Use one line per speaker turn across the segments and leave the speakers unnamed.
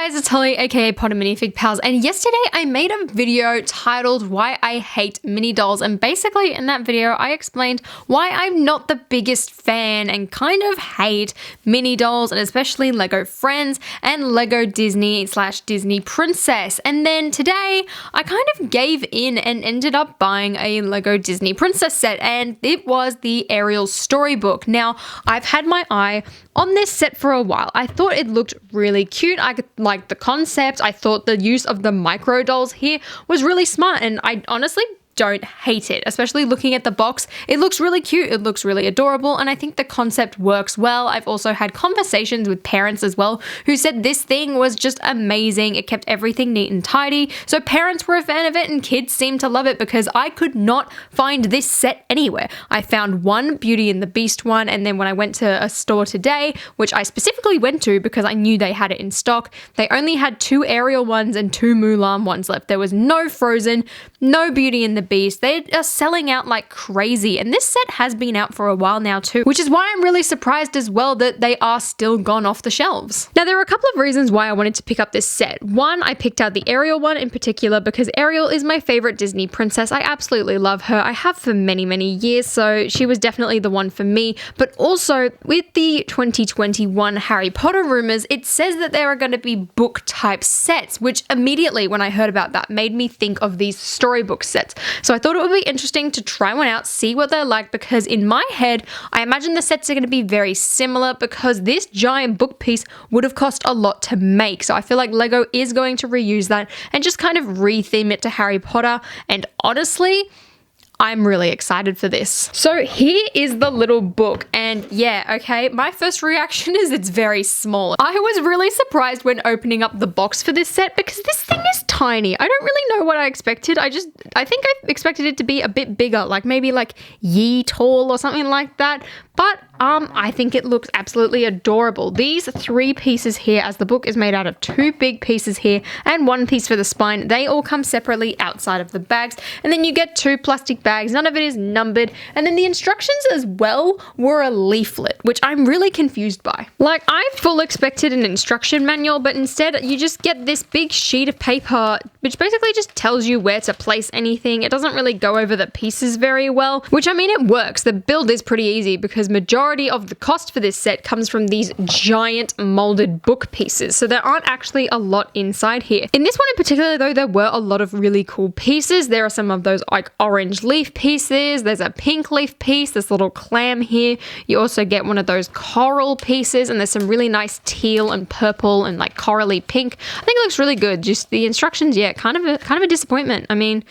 guys, it's Holly, aka Potter Minifig Pals, and yesterday I made a video titled Why I Hate Mini Dolls, and basically in that video I explained why I'm not the biggest fan and kind of hate mini dolls, and especially Lego Friends and Lego Disney/Disney Princess. And then today I kind of gave in and ended up buying a Lego Disney Princess set, and it was the Ariel Storybook. Now, I've had my eye on this set for a while. I thought it looked really cute. I liked the concept. I thought the use of the micro dolls here was really smart, and I honestly don't hate it, especially looking at the box. It looks really cute, it looks really adorable, and I think the concept works well. I've also had conversations with parents as well who said this thing was just amazing. It kept everything neat and tidy, so parents were a fan of it and kids seemed to love it because I could not find this set anywhere. I found one Beauty and the Beast one, and then when I went to a store today, which I specifically went to because I knew they had it in stock, they only had 2 Ariel ones and 2 Mulan ones left. There was no Frozen, no Beauty and the Beast. They are selling out like crazy, and this set has been out for a while now too, which is why I'm really surprised as well that they are still gone off the shelves. Now, there are a couple of reasons why I wanted to pick up this set. One, I picked out the Ariel one in particular because Ariel is my favorite Disney princess. I absolutely love her. I have for many, many years, so she was definitely the one for me. But also, with the 2021 Harry Potter rumors, it says that there are going to be book type sets, which immediately when I heard about that made me think of these storybook sets. So I thought it would be interesting to try one out, see what they're like, because in my head, I imagine the sets are going to be very similar because this giant book piece would have cost a lot to make. So I feel like Lego is going to reuse that and just kind of retheme it to Harry Potter. And honestly, I'm really excited for this. So here is the little book, and yeah, okay, my first reaction is it's very small. I was really surprised when opening up the box for this set because this thing is tiny. I don't really know what I expected. I think I expected it to be a bit bigger, like maybe like Yee tall or something like that. But I think it looks absolutely adorable. These 3 pieces here, as the book is made out of 2 big pieces here and 1 piece for the spine, they all come separately outside of the bags. And then you get 2 plastic bags. None of it is numbered. And then the instructions as well were a leaflet, which I'm really confused by. Like, I full expected an instruction manual, but instead you just get this big sheet of paper, which basically just tells you where to place anything. It doesn't really go over the pieces very well, which I mean, it works. The build is pretty easy because majority of the cost for this set comes from these giant molded book pieces, so there aren't actually a lot inside here. In this one in particular though, there were a lot of really cool pieces. There are some of those like orange leaf pieces, there's a pink leaf piece, this little clam here. You also get one of those coral pieces, and there's some really nice teal and purple and like corally pink. I think it looks really good. Just the instructions, yeah, kind of a disappointment. I mean,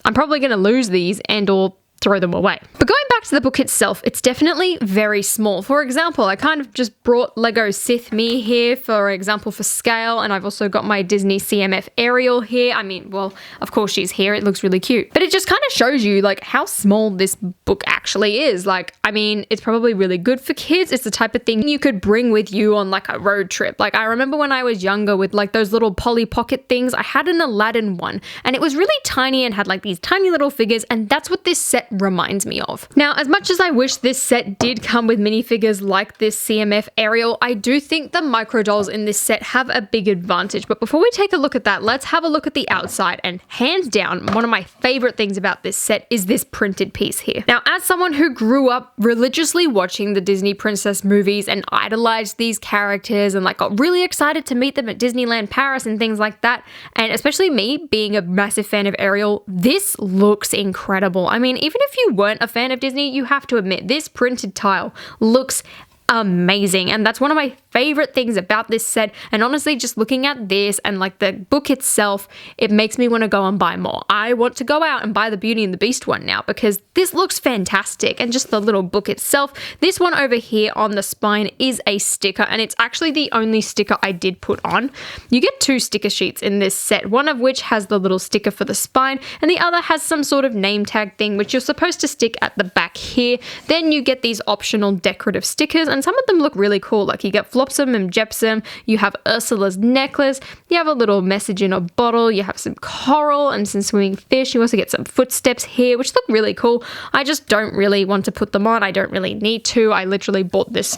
I'm probably going to lose these and or throw them away. But going back to the book itself, it's definitely very small. For example, I kind of just brought Lego Sith Me here, for example, for scale, and I've also got my Disney CMF Ariel here. I mean, well, of course she's here. It looks really cute. But it just kind of shows you like how small this book actually is. Like, I mean, it's probably really good for kids. It's the type of thing you could bring with you on like a road trip. Like, I remember when I was younger with like those little Polly Pocket things, I had an Aladdin one, and it was really tiny and had like these tiny little figures, and that's what this set reminds me of. Now, as much as I wish this set did come with minifigures like this CMF Ariel, I do think the micro dolls in this set have a big advantage. But before we take a look at that, let's have a look at the outside, and hands down, one of my favorite things about this set is this printed piece here. Now, as someone who grew up religiously watching the Disney princess movies and idolized these characters and like got really excited to meet them at Disneyland Paris and things like that, and especially me being a massive fan of Ariel, this looks incredible. I mean, even if you weren't a fan of Disney, you have to admit this printed tile looks amazing, and that's one of my favorite things about this set. And honestly, just looking at this and like the book itself, it makes me want to go and buy more. I want to go out and buy the Beauty and the Beast one now because this looks fantastic. And just the little book itself, this one over here on the spine is a sticker, and it's actually the only sticker I did put on. You get 2 sticker sheets in this set, one of which has the little sticker for the spine and the other has some sort of name tag thing which you're supposed to stick at the back here. Then you get these optional decorative stickers, and some of them look really cool. Like, you get Flopsum and Jepsum, you have Ursula's necklace, you have a little message in a bottle, you have some coral and some swimming fish. You also get some footsteps here, which look really cool. I just don't really want to put them on. I don't really need to. I literally bought this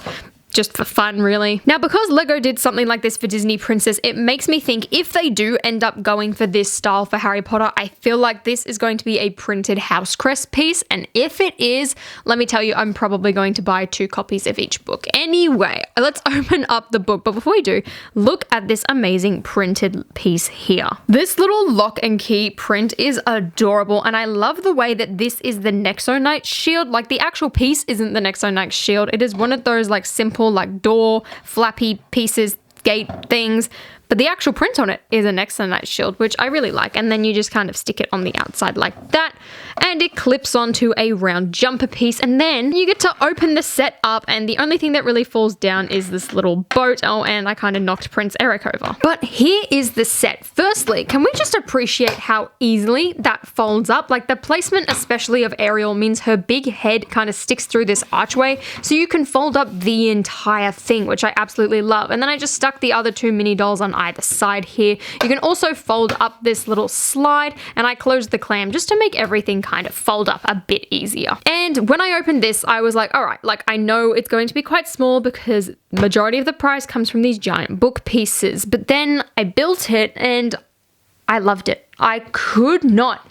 just for fun, really. Now, because Lego did something like this for Disney Princess, it makes me think if they do end up going for this style for Harry Potter, I feel like this is going to be a printed house crest piece. And if it is, let me tell you, I'm probably going to buy 2 copies of each book. Anyway, let's open up the book. But before we do, look at this amazing printed piece here. This little lock and key print is adorable. And I love the way that this is the Nexo Knight shield. Like, the actual piece isn't the Nexo Knight shield. It is one of those like simple like door flappy pieces, gate things, but the actual print on it is a Nexo Knight shield, which I really like. And then you just kind of stick it on the outside like that, and it clips onto a round jumper piece, and then you get to open the set up, and the only thing that really falls down is this little boat. Oh, and I kind of knocked Prince Eric over. But here is the set. Firstly, can we just appreciate how easily that folds up? Like, the placement, especially of Ariel, means her big head kind of sticks through this archway, so you can fold up the entire thing, which I absolutely love. And then I just stuck the other 2 mini dolls on either side here. You can also fold up this little slide, and I closed the clam just to make everything kind of fold up a bit easier. And when I opened this, I was like, all right, like, I know it's going to be quite small because majority of the price comes from these giant book pieces, but then I built it and I loved it. I could not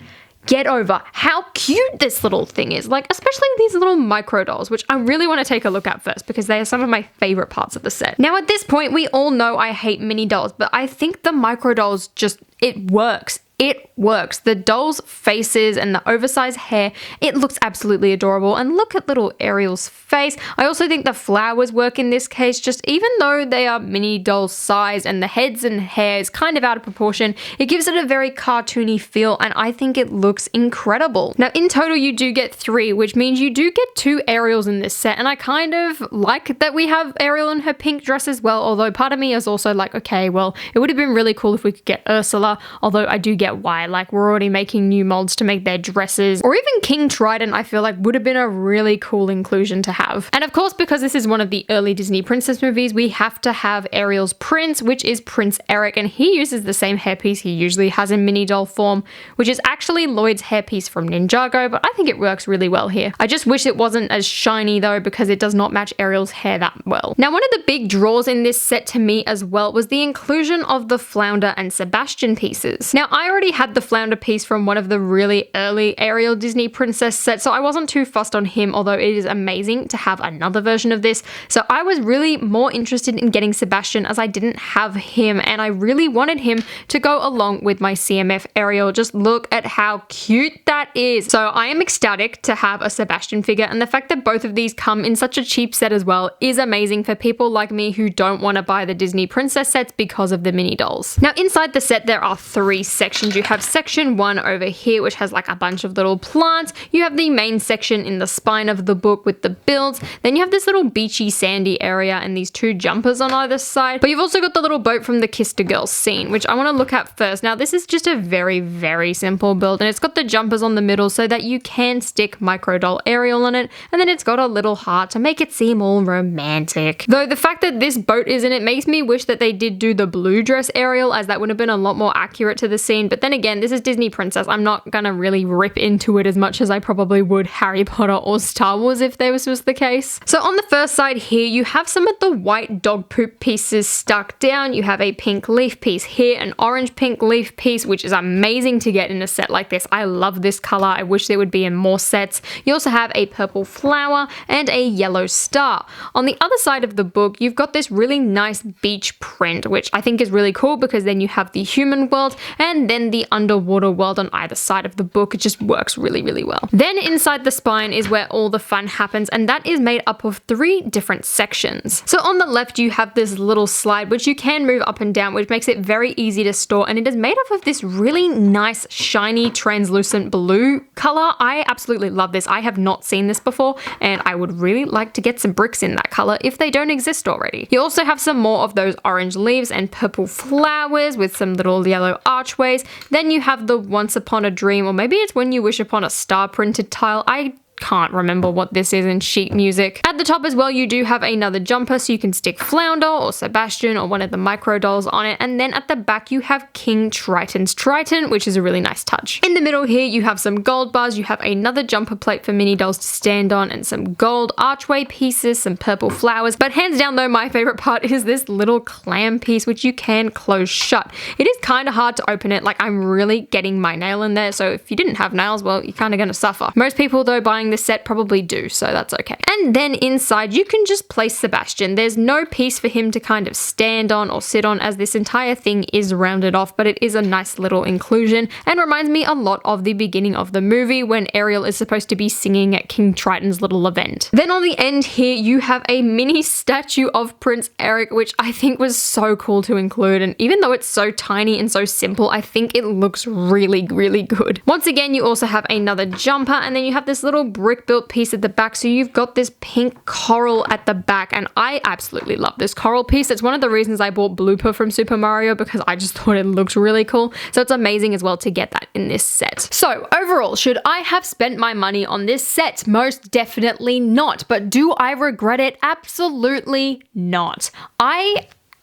get over how cute this little thing is, like, especially these little micro dolls, which I really want to take a look at first because they are some of my favorite parts of the set. Now, at this point, we all know I hate mini dolls, but I think the micro dolls just, it works. It works. The doll's faces and the oversized hair, it looks absolutely adorable. And look at little Ariel's face. I also think the flowers work in this case, just even though they are mini doll size and the heads and hair is kind of out of proportion, it gives it a very cartoony feel, and I think it looks incredible. Now, in total, you do get 3, which means you do get 2 Ariels in this set, and I kind of like that we have Ariel in her pink dress as well, although part of me is also like, okay, well, it would have been really cool if we could get Ursula, although I do get why, like, we're already making new molds to make their dresses, or even King Trident, I feel like would have been a really cool inclusion to have. And of course, because this is one of the early Disney princess movies, we have to have Ariel's prince, which is Prince Eric, and he uses the same hairpiece he usually has in mini doll form, which is actually Lloyd's hairpiece from Ninjago, but I think it works really well here. I just wish it wasn't as shiny though, because it does not match Ariel's hair that well. Now, one of the big draws in this set to me as well was the inclusion of the Flounder and Sebastian pieces. Now, I already had the Flounder piece from one of the really early Ariel Disney Princess sets, so I wasn't too fussed on him, although it is amazing to have another version of this. So I was really more interested in getting Sebastian as I didn't have him, and I really wanted him to go along with my CMF Ariel. Just look at how cute that is. So I am ecstatic to have a Sebastian figure, and the fact that both of these come in such a cheap set as well is amazing for people like me who don't want to buy the Disney Princess sets because of the mini dolls. Now, inside the set, there are 3 sections. You have section 1 over here, which has like a bunch of little plants. You have the main section in the spine of the book with the builds. Then you have this little beachy sandy area and these 2 jumpers on either side. But you've also got the little boat from the Kiss the Girl scene, which I want to look at first. Now, this is just a very, very simple build, and it's got the jumpers on the middle so that you can stick micro doll Ariel on it, and then it's got a little heart to make it seem all romantic. Though the fact that this boat is in it makes me wish that they did do the blue dress Ariel, as that would have been a lot more accurate to the scene. But then again, this is Disney Princess. I'm not gonna really rip into it as much as I probably would Harry Potter or Star Wars if this was the case. So on the first side here, you have some of the white dog poop pieces stuck down. You have a pink leaf piece here, an orange pink leaf piece, which is amazing to get in a set like this. I love this color. I wish there would be in more sets. You also have a purple flower and a yellow star. On the other side of the book, you've got this really nice beach print, which I think is really cool because then you have the human world and then the underwater world on either side of the book. It just works really, really well. Then inside the spine is where all the fun happens, and that is made up of 3 different sections. So on the left, you have this little slide, which you can move up and down, which makes it very easy to store, and it is made up of this really nice, shiny, translucent blue color. I absolutely love this. I have not seen this before, and I would really like to get some bricks in that color if they don't exist already. You also have some more of those orange leaves and purple flowers with some little yellow archways. Then you have the Once Upon a Dream, or maybe it's When You Wish Upon a Star printed tile. I can't remember what this is in sheet music. At the top as well, you do have another jumper, so you can stick Flounder or Sebastian or one of the micro dolls on it. And then at the back, you have King Triton's Triton, which is a really nice touch. In the middle here, you have some gold bars. You have another jumper plate for mini dolls to stand on and some gold archway pieces, some purple flowers. But hands down though, my favorite part is this little clam piece, which you can close shut. It is kind of hard to open it. Like, I'm really getting my nail in there. So if you didn't have nails, well, you're kind of going to suffer. Most people though buying this set probably do, so that's okay. And then inside you can just place Sebastian. There's no piece for him to kind of stand on or sit on, as this entire thing is rounded off, but it is a nice little inclusion and reminds me a lot of the beginning of the movie when Ariel is supposed to be singing at King Triton's little event. Then on the end here you have a mini statue of Prince Eric, which I think was so cool to include, and even though it's so tiny and so simple, I think it looks really, really good. Once again, you also have another jumper, and then you have this little brick built piece at the back, so you've got this pink coral at the back, and I absolutely love this coral piece. It's one of the reasons I bought Blooper from Super Mario, because I just thought it looked really cool, so it's amazing as well to get that in this set. So overall, should I have spent my money on this set? Most definitely not, but do I regret it? Absolutely not.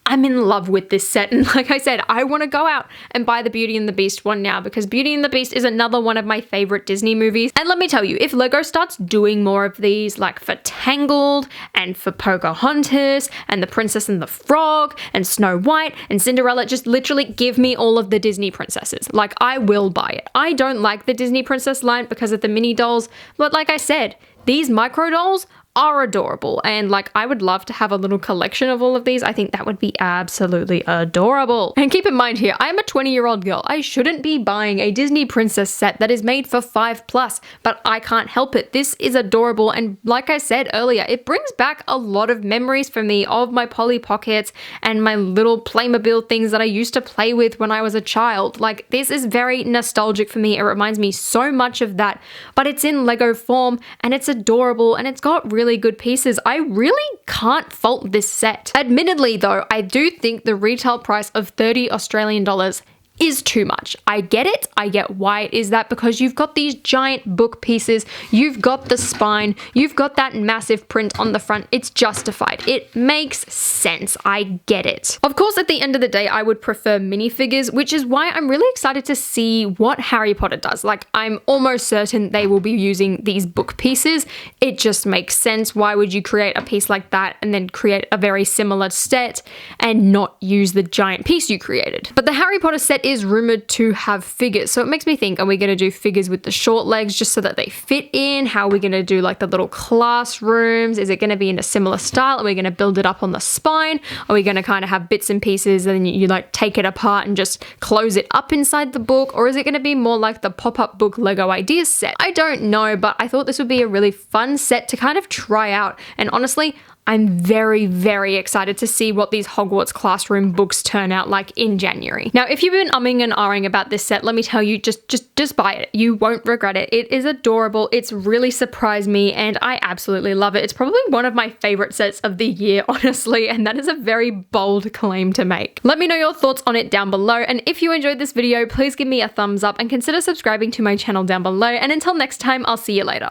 I'm in love with this set, and like I said, I want to go out and buy the Beauty and the Beast one now, because Beauty and the Beast is another one of my favorite Disney movies. And let me tell you, if Lego starts doing more of these, like for Tangled and for Pocahontas and The Princess and the Frog and Snow White and Cinderella, just literally give me all of the Disney princesses. Like, I will buy it. I don't like the Disney princess line because of the mini dolls, but like I said, these micro dolls are adorable, and like, I would love to have a little collection of all of these. I think that would be absolutely adorable. And keep in mind here, I'm a 20-year-old girl. I shouldn't be buying a Disney princess set that is made for 5+, but I can't help it. This is adorable, and like I said earlier, it brings back a lot of memories for me of my Polly Pockets and my little Playmobil things that I used to play with when I was a child. Like, this is very nostalgic for me. It reminds me so much of that, but it's in Lego form, and it's adorable, and it's got really good pieces. I really can't fault this set. Admittedly though, I do think the retail price of 30 Australian dollars is too much. I get it. I get why it is that, because you've got these giant book pieces, you've got the spine, you've got that massive print on the front. It's justified. It makes sense. I get it. Of course, at the end of the day, I would prefer minifigures, which is why I'm really excited to see what Harry Potter does. Like, I'm almost certain they will be using these book pieces. It just makes sense. Why would you create a piece like that and then create a very similar set and not use the giant piece you created? But the Harry Potter set is rumored to have figures, so it makes me think, are we going to do figures with the short legs just so that they fit in? How are we going to do like the little classrooms? Is it going to be in a similar style? Are we going to build it up on the spine? Are we going to kind of have bits and pieces and you like take it apart and just close it up inside the book? Or is it going to be more like the pop-up book Lego Ideas set? I don't know, but I thought this would be a really fun set to kind of try out, and honestly, I'm very, very excited to see what these Hogwarts classroom books turn out like in January. Now, if you've been umming and ahhing about this set, let me tell you, just buy it. You won't regret it. It is adorable. It's really surprised me, and I absolutely love it. It's probably one of my favorite sets of the year, honestly, and that is a very bold claim to make. Let me know your thoughts on it down below, and if you enjoyed this video, please give me a thumbs up and consider subscribing to my channel down below, and until next time, I'll see you later.